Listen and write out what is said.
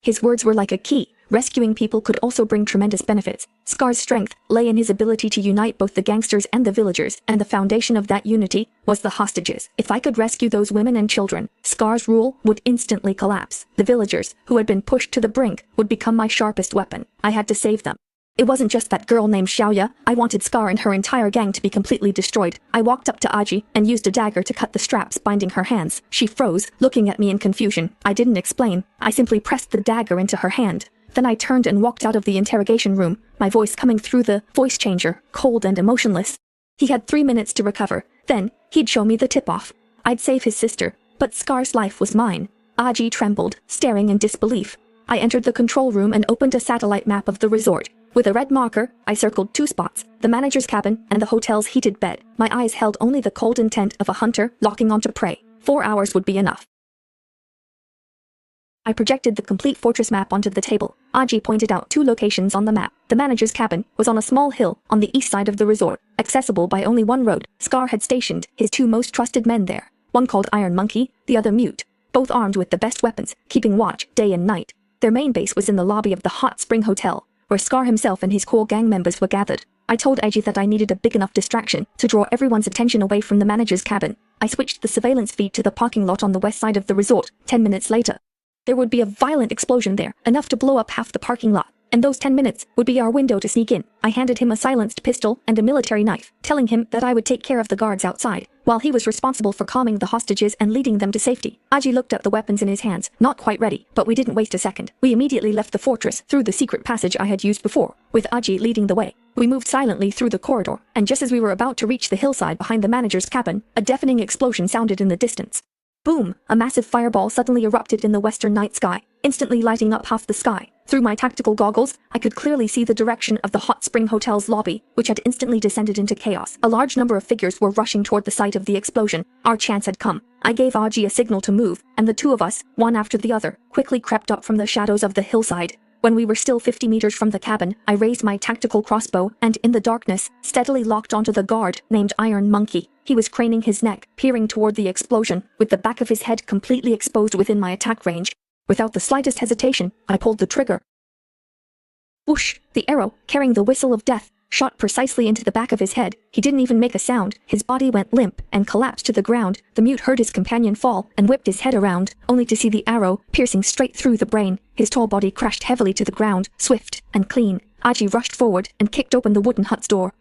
His words were like a key. Rescuing people could also bring tremendous benefits. Scar's strength lay in his ability to unite both the gangsters and the villagers, and the foundation of that unity was the hostages. If I could rescue those women and children, Scar's rule would instantly collapse. The villagers, who had been pushed to the brink, would become my sharpest weapon. I had to save them. It wasn't just that girl named Xiaoya. I wanted Scar and her entire gang to be completely destroyed. I walked up to Aji and used a dagger to cut the straps binding her hands. She froze, looking at me in confusion. I didn't explain. I simply pressed the dagger into her hand. Then I turned and walked out of the interrogation room, my voice coming through the voice changer, cold and emotionless. He had 3 minutes to recover. Then, he'd show me the tip-off. I'd save his sister, but Scar's life was mine. Aji trembled, staring in disbelief. I entered the control room and opened a satellite map of the resort. With a red marker, I circled 2 spots, the manager's cabin and the hotel's heated bed. My eyes held only the cold intent of a hunter locking onto prey. 4 hours would be enough. I projected the complete fortress map onto the table. Aji pointed out 2 locations on the map. The manager's cabin was on a small hill on the east side of the resort, accessible by only one road. Scar had stationed his 2 most trusted men there, one called Iron Monkey, the other Mute, both armed with the best weapons, keeping watch day and night. Their main base was in the lobby of the Hot Spring Hotel, where Scar himself and his core gang members were gathered. I told Aji that I needed a big enough distraction to draw everyone's attention away from the manager's cabin. I switched the surveillance feed to the parking lot on the west side of the resort. 10 minutes later, there would be a violent explosion there, enough to blow up half the parking lot, and those 10 minutes would be our window to sneak in. I handed him a silenced pistol and a military knife, telling him that I would take care of the guards outside, while he was responsible for calming the hostages and leading them to safety. Aji looked at the weapons in his hands, not quite ready, but we didn't waste a second. We immediately left the fortress through the secret passage I had used before, with Aji leading the way. We moved silently through the corridor, and just as we were about to reach the hillside behind the manager's cabin, a deafening explosion sounded in the distance. Boom! A massive fireball suddenly erupted in the western night sky, instantly lighting up half the sky. Through my tactical goggles, I could clearly see the direction of the Hot Spring Hotel's lobby, which had instantly descended into chaos. A large number of figures were rushing toward the site of the explosion. Our chance had come. I gave Aji a signal to move, and the 2 of us, one after the other, quickly crept up from the shadows of the hillside. When we were still 50 meters from the cabin, I raised my tactical crossbow and, in the darkness, steadily locked onto the guard named Iron Monkey. He was craning his neck, peering toward the explosion, with the back of his head completely exposed within my attack range. Without the slightest hesitation, I pulled the trigger. Whoosh! The arrow, carrying the whistle of death, shot precisely into the back of his head. He didn't even make a sound. His body went limp and collapsed to the ground. The Mute heard his companion fall and whipped his head around, only to see the arrow piercing straight through the brain. His tall body crashed heavily to the ground, swift and clean. Aji rushed forward and kicked open the wooden hut's door.